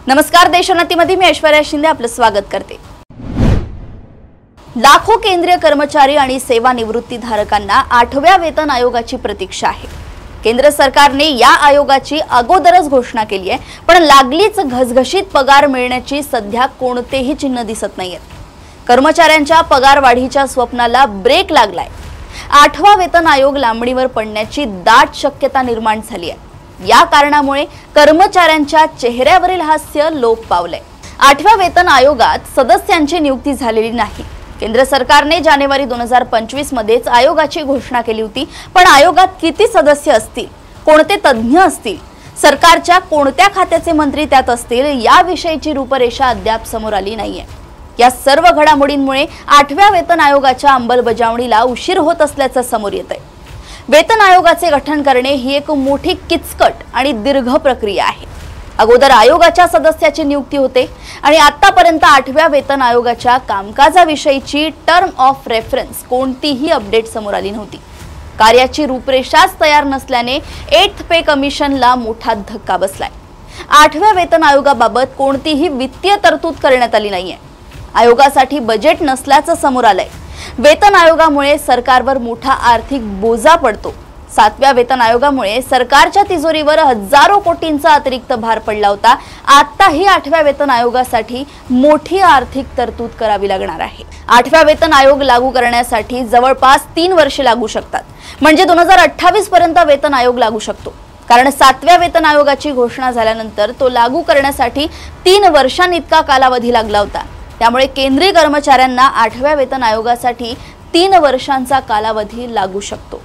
नमस्कार, देशोन्नतीमध्ये मी ऐश्वर्या शिंदे आपलं स्वागत करते। लाखो केंद्रीय कर्मचारी आणि सेवानिवृत्तीधारकांना 8व्या वेतन आयोगाची प्रतीक्षा आहे। केंद्र सरकारने या आयोगाची अगोदरच घोषणा केली आहे, पण लागलीच घसघशीत पगार मिळण्याची सध्या कोणतेही चिन्ह दिसत नाहीये। कर्मचाऱ्यांच्या पगार वाढीच्या स्वप्नाला ब्रेक लागलाय। 8वा वेतन आयोग लांबणीवर पडण्याची दाट शक्यता निर्माण झाली आहे। या कारणामुळे कर्मचाऱ्यांच्या चेहऱ्यावरील हास्य लोप पावले। 8व्या वेतन आयोगात सदस्यांची नियुक्ती झालेली नाही। केंद्र सरकारने जानेवारी 2025 मध्येच आयोगाची घोषणा केली होती, पण आयोगात किती सदस्य असतील, कोणते तज्ञ असतील, सरकारच्या कोणत्या खात्याचे मंत्री त्यात असतील याविषयीची रूपरेषा अद्याप समोर आली नाहीये। या सर्व घडामोडींमुळे 8व्या वेतन आयोगाच्या अंमलबजावणीला उशीर होत असल्याचं समोर येतंय। वेतन आयोगाचे गठन करणे ही एक मोठी किचकट आणि दीर्घ प्रक्रिया आहे। अगोदर आयोगाच्या सदस्याची नियुक्ती होते आणि आतापर्यंत 8व्या वेतन आयोगाच्या कामकाजाविषयीची टर्म ऑफ रेफरन्स कोणतीही अपडेट समोर आली नव्हती। कार्याची रूपरेषाच तयार नसल्याने 8th पे कमिशनला मोठा धक्का बसलाय। 8व्या वेतन आयोगाबाबत कोणतीही वित्तीय तरतूद करण्यात आली नाहीये। आयोगासाठी बजेट नसल्याचं समोर आलंय। वेतन आयोगामुळे सरकारवर मोठा आर्थिक बोजा पडतो। 7व्या वेतन आयोगामुळे सरकारच्या तिजोरीवर हजारो कोटींचा अतिरिक्त भार पडला होता। आताही 8व्या वेतन आयोगासाठी मोठी आर्थिक तरतूद करावी लागणार आहे। 8व्या वेतन आयोग लागू करण्यासाठी जवळपास 3 वर्षे लागू शकतात, म्हणजे 2028 पर्यंत वेतन आयोग लागू शकतो। कारण 7व्या वेतन आयोगाची घोषणा झाल्यानंतर तो लागू करण्यासाठी 3 वर्षांइतका कालावधी लागला होता। त्यामुळे केंद्रीय कर्मचाऱ्यांना 8व्या वेतन आयोगासाठी 3 वर्षांचा कालावधी लागू शकतो।